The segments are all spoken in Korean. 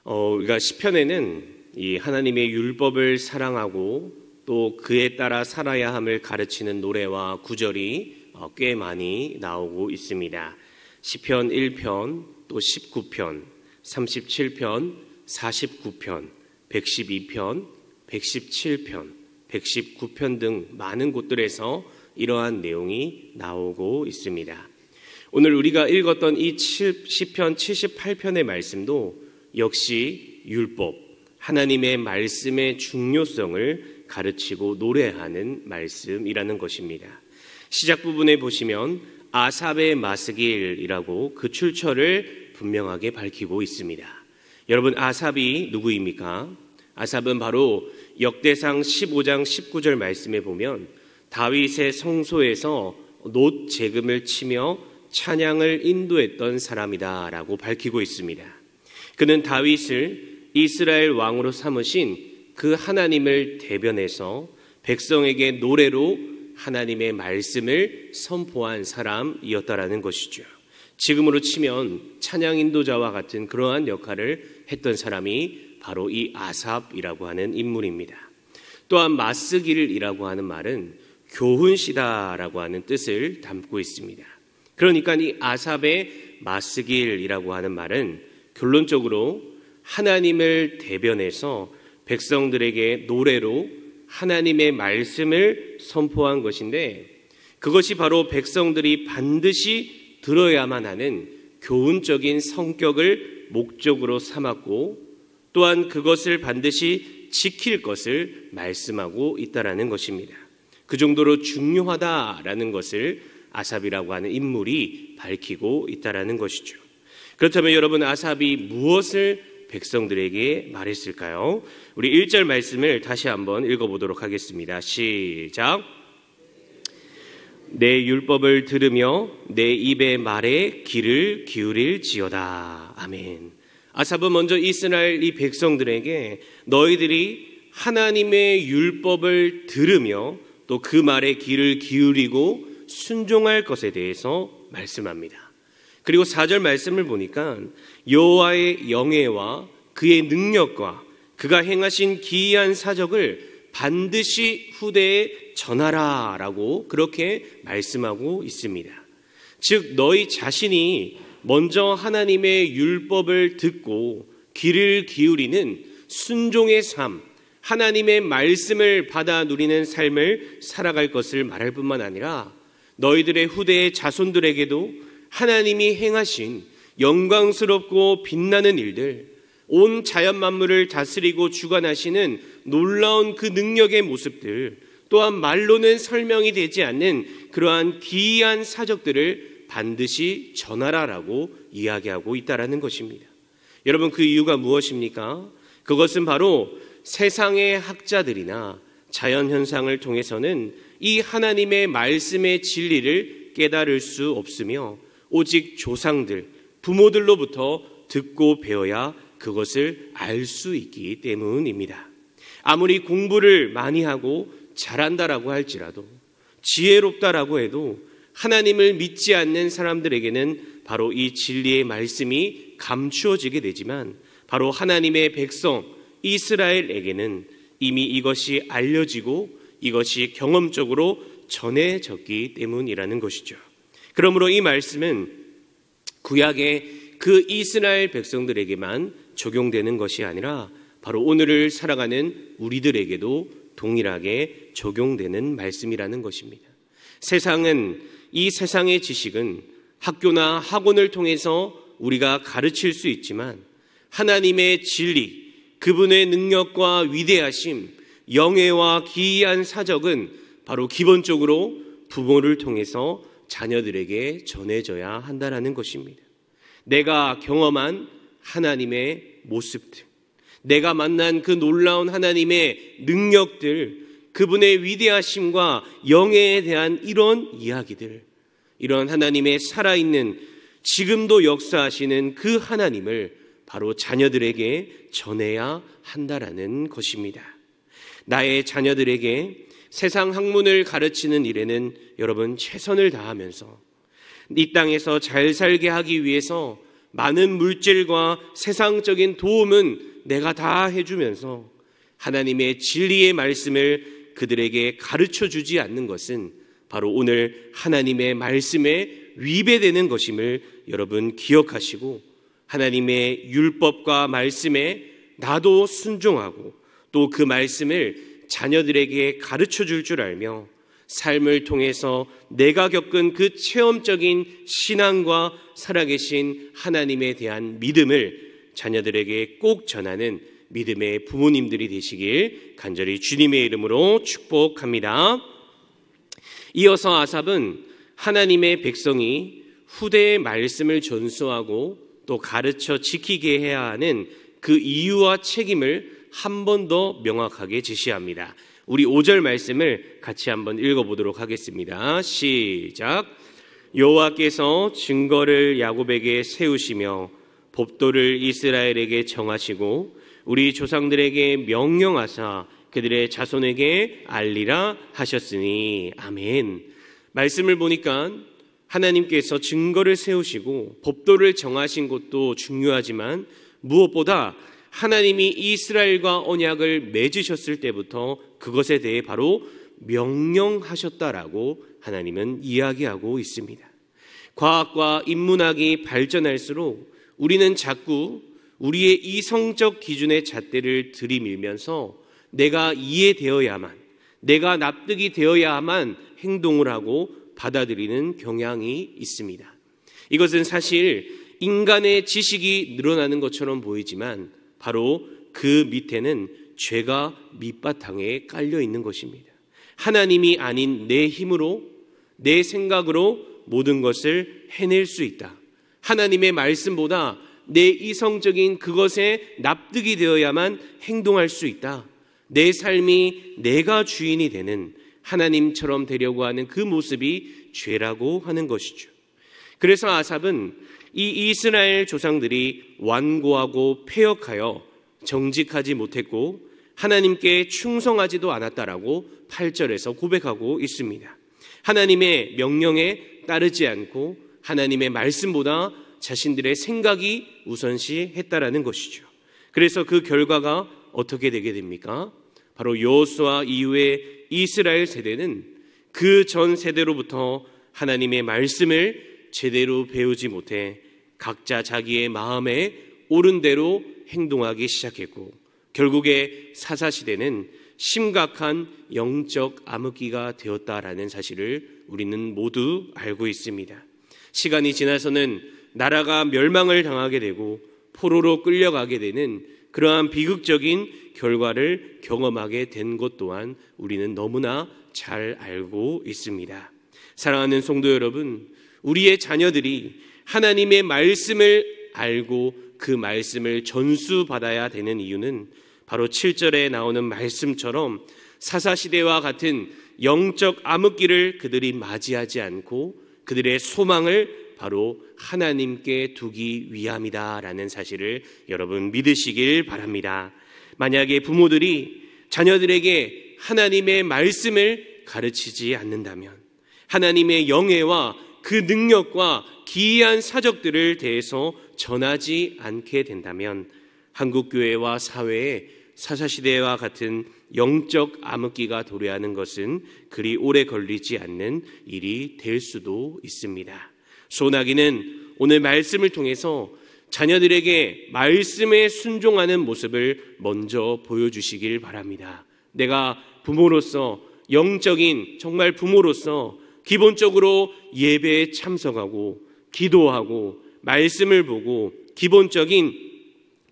우리가 시편에는 이 하나님의 율법을 사랑하고 또 그에 따라 살아야 함을 가르치는 노래와 구절이 꽤 많이 나오고 있습니다. 시편 1편, 또 19편, 37편, 49편, 112편, 117편, 119편 등 많은 곳들에서 이러한 내용이 나오고 있습니다. 오늘 우리가 읽었던 이 시편 78편의 말씀도 역시 율법, 하나님의 말씀의 중요성을 가르치고 노래하는 말씀이라는 것입니다. 시작 부분에 보시면 아삽의 마스길이라고 그 출처를 분명하게 밝히고 있습니다. 여러분, 아삽이 누구입니까? 아삽은 바로 역대상 15장 19절 말씀에 보면 다윗의 성소에서 놋 제금을 치며 찬양을 인도했던 사람이다라고 밝히고 있습니다. 그는 다윗을 이스라엘 왕으로 삼으신 그 하나님을 대변해서 백성에게 노래로 하나님의 말씀을 선포한 사람이었다라는 것이죠. 지금으로 치면 찬양 인도자와 같은 그러한 역할을 했던 사람이 바로 이 아삽이라고 하는 인물입니다. 또한 마스길이라고 하는 말은 교훈시다라고 하는 뜻을 담고 있습니다. 그러니까 이 아삽의 마스길이라고 하는 말은 결론적으로 하나님을 대변해서 백성들에게 노래로 하나님의 말씀을 선포한 것인데, 그것이 바로 백성들이 반드시 들어야만 하는 교훈적인 성격을 목적으로 삼았고, 또한 그것을 반드시 지킬 것을 말씀하고 있다라는 것입니다. 그 정도로 중요하다라는 것을 아삽이라고 하는 인물이 밝히고 있다라는 것이죠. 그렇다면 여러분, 아삽이 무엇을 백성들에게 말했을까요? 우리 1절 말씀을 다시 한번 읽어보도록 하겠습니다. 시작. 내 율법을 들으며 내 입의 말에 귀를 기울일지어다. 아멘. 아삽은 먼저 이스라엘 이 백성들에게 너희들이 하나님의 율법을 들으며 또 그 말에 귀를 기울이고 순종할 것에 대해서 말씀합니다. 그리고 4절 말씀을 보니까 여호와의 영예와 그의 능력과 그가 행하신 기이한 사적을 반드시 후대에 전하라라고 그렇게 말씀하고 있습니다. 즉 너희 자신이 먼저 하나님의 율법을 듣고 귀를 기울이는 순종의 삶, 하나님의 말씀을 받아 누리는 삶을 살아갈 것을 말할 뿐만 아니라 너희들의 후대의 자손들에게도 하나님이 행하신 영광스럽고 빛나는 일들, 온 자연 만물을 다스리고 주관하시는 놀라운 그 능력의 모습들, 또한 말로는 설명이 되지 않는 그러한 기이한 사적들을 반드시 전하라라고 이야기하고 있다라는 것입니다. 여러분, 그 이유가 무엇입니까? 그것은 바로 세상의 학자들이나 자연현상을 통해서는 이 하나님의 말씀의 진리를 깨달을 수 없으며 오직 조상들, 부모들로부터 듣고 배워야 그것을 알 수 있기 때문입니다. 아무리 공부를 많이 하고 잘한다라고 할지라도, 지혜롭다라고 해도 하나님을 믿지 않는 사람들에게는 바로 이 진리의 말씀이 감추어지게 되지만, 바로 하나님의 백성 이스라엘에게는 이미 이것이 알려지고 이것이 경험적으로 전해졌기 때문이라는 것이죠. 그러므로 이 말씀은 구약의 그 이스라엘 백성들에게만 적용되는 것이 아니라 바로 오늘을 살아가는 우리들에게도 동일하게 적용되는 말씀이라는 것입니다. 이 세상의 지식은 학교나 학원을 통해서 우리가 가르칠 수 있지만 하나님의 진리, 그분의 능력과 위대하심, 영예와 기이한 사적은 바로 기본적으로 부모를 통해서 자녀들에게 전해져야 한다는 것입니다. 내가 경험한 하나님의 모습들, 내가 만난 그 놀라운 하나님의 능력들, 그분의 위대하심과 영예에 대한 이런 이야기들, 이런 하나님의 살아있는 지금도 역사하시는 그 하나님을 바로 자녀들에게 전해야 한다라는 것입니다. 나의 자녀들에게 세상 학문을 가르치는 일에는 여러분 최선을 다하면서 이 땅에서 잘 살게 하기 위해서 많은 물질과 세상적인 도움은 내가 다 해주면서 하나님의 진리의 말씀을 그들에게 가르쳐 주지 않는 것은 바로 오늘 하나님의 말씀에 위배되는 것임을 여러분 기억하시고, 하나님의 율법과 말씀에 나도 순종하고 또 그 말씀을 자녀들에게 가르쳐 줄 줄 알며 삶을 통해서 내가 겪은 그 체험적인 신앙과 살아계신 하나님에 대한 믿음을 자녀들에게 꼭 전하는 믿음의 부모님들이 되시길 간절히 주님의 이름으로 축복합니다. 이어서 아삽은 하나님의 백성이 후대의 말씀을 전수하고 또 가르쳐 지키게 해야 하는 그 이유와 책임을 한 번 더 명확하게 제시합니다. 우리 5절 말씀을 같이 한번 읽어보도록 하겠습니다. 시작. 여호와께서 증거를 야곱에게 세우시며 법도를 이스라엘에게 정하시고 우리 조상들에게 명령하사 그들의 자손에게 알리라 하셨으니. 아멘. 말씀을 보니까 하나님께서 증거를 세우시고 법도를 정하신 것도 중요하지만 무엇보다 하나님이 이스라엘과 언약을 맺으셨을 때부터 그것에 대해 바로 명령하셨다라고 하나님은 이야기하고 있습니다. 과학과 인문학이 발전할수록 우리는 자꾸 우리의 이성적 기준의 잣대를 들이밀면서 내가 이해되어야만, 내가 납득이 되어야만 행동을 하고 받아들이는 경향이 있습니다. 이것은 사실 인간의 지식이 늘어나는 것처럼 보이지만 바로 그 밑에는 죄가 밑바탕에 깔려 있는 것입니다. 하나님이 아닌 내 힘으로, 내 생각으로 모든 것을 해낼 수 있다. 하나님의 말씀보다 내 이성적인 그것에 납득이 되어야만 행동할 수 있다. 내 삶이 내가 주인이 되는 하나님처럼 되려고 하는 그 모습이 죄라고 하는 것이죠. 그래서 아삽은 이 이스라엘 조상들이 완고하고 패역하여 정직하지 못했고 하나님께 충성하지도 않았다라고 8절에서 고백하고 있습니다. 하나님의 명령에 따르지 않고 하나님의 말씀보다 자신들의 생각이 우선시했다라는 것이죠. 그래서 그 결과가 어떻게 되게 됩니까? 바로 여호수아 이후의 이스라엘 세대는 그 전 세대로부터 하나님의 말씀을 제대로 배우지 못해 각자 자기의 마음에 옳은 대로 행동하기 시작했고 결국에 사사시대는 심각한 영적 암흑기가 되었다라는 사실을 우리는 모두 알고 있습니다. 시간이 지나서는 나라가 멸망을 당하게 되고 포로로 끌려가게 되는 그러한 비극적인 결과를 경험하게 된 것 또한 우리는 너무나 잘 알고 있습니다. 사랑하는 성도 여러분, 우리의 자녀들이 하나님의 말씀을 알고 그 말씀을 전수받아야 되는 이유는 바로 7절에 나오는 말씀처럼 사사시대와 같은 영적 암흑기를 그들이 맞이하지 않고 그들의 소망을 바로 하나님께 두기 위함이다라는 사실을 여러분 믿으시길 바랍니다. 만약에 부모들이 자녀들에게 하나님의 말씀을 가르치지 않는다면, 하나님의 영예와 그 능력과 기이한 사적들을 대해서 전하지 않게 된다면 한국교회와 사회에 사사시대와 같은 영적 암흑기가 도래하는 것은 그리 오래 걸리지 않는 일이 될 수도 있습니다. 소나기는 오늘 말씀을 통해서 자녀들에게 말씀에 순종하는 모습을 먼저 보여주시길 바랍니다. 내가 부모로서, 영적인 정말 부모로서 기본적으로 예배에 참석하고 기도하고 말씀을 보고 기본적인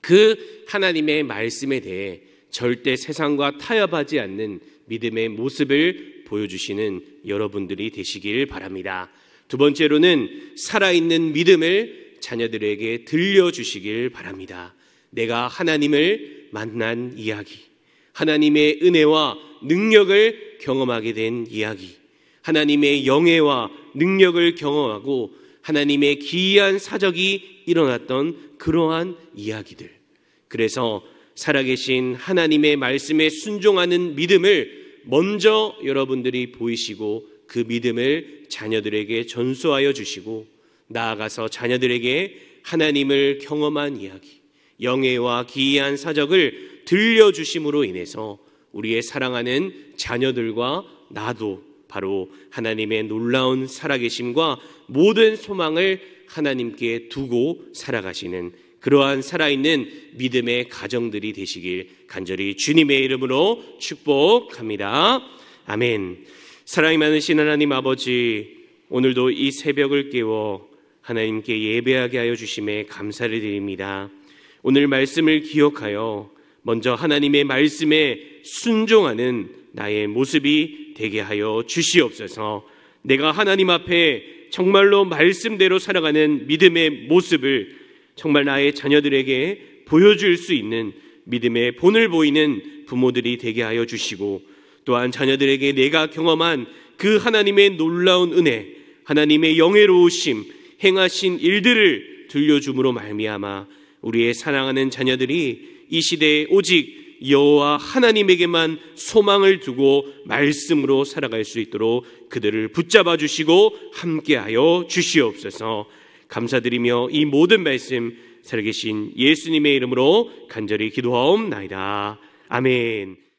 그 하나님의 말씀에 대해 절대 세상과 타협하지 않는 믿음의 모습을 보여주시는 여러분들이 되시길 바랍니다. 두 번째로는 살아있는 믿음을 자녀들에게 들려주시길 바랍니다. 내가 하나님을 만난 이야기, 하나님의 은혜와 능력을 경험하게 된 이야기, 하나님의 영예와 능력을 경험하고 하나님의 기이한 사적이 일어났던 그러한 이야기들. 그래서 살아계신 하나님의 말씀에 순종하는 믿음을 먼저 여러분들이 보이시고 그 믿음을 자녀들에게 전수하여 주시고 나아가서 자녀들에게 하나님을 경험한 이야기, 영예와 기이한 사적을 들려주심으로 인해서 우리의 사랑하는 자녀들과 나도 바로 하나님의 놀라운 살아계심과 모든 소망을 하나님께 두고 살아가시는 그러한 살아있는 믿음의 가정들이 되시길 간절히 주님의 이름으로 축복합니다. 아멘. 사랑이 많으신 하나님 아버지, 오늘도 이 새벽을 깨워 하나님께 예배하게 하여 주심에 감사를 드립니다. 오늘 말씀을 기억하여 먼저 하나님의 말씀에 순종하는 나의 모습이 되게 하여 주시옵소서. 내가 하나님 앞에 정말로 말씀대로 살아가는 믿음의 모습을 정말 나의 자녀들에게 보여줄 수 있는 믿음의 본을 보이는 부모들이 되게 하여 주시고, 또한 자녀들에게 내가 경험한 그 하나님의 놀라운 은혜, 하나님의 영예로우심, 행하신 일들을 들려줌으로 말미암아 우리의 사랑하는 자녀들이 이 시대에 오직 여호와 하나님에게만 소망을 두고 말씀으로 살아갈 수 있도록 그들을 붙잡아 주시고 함께하여 주시옵소서. 감사드리며 이 모든 말씀 살아계신 예수님의 이름으로 간절히 기도하옵나이다. 아멘.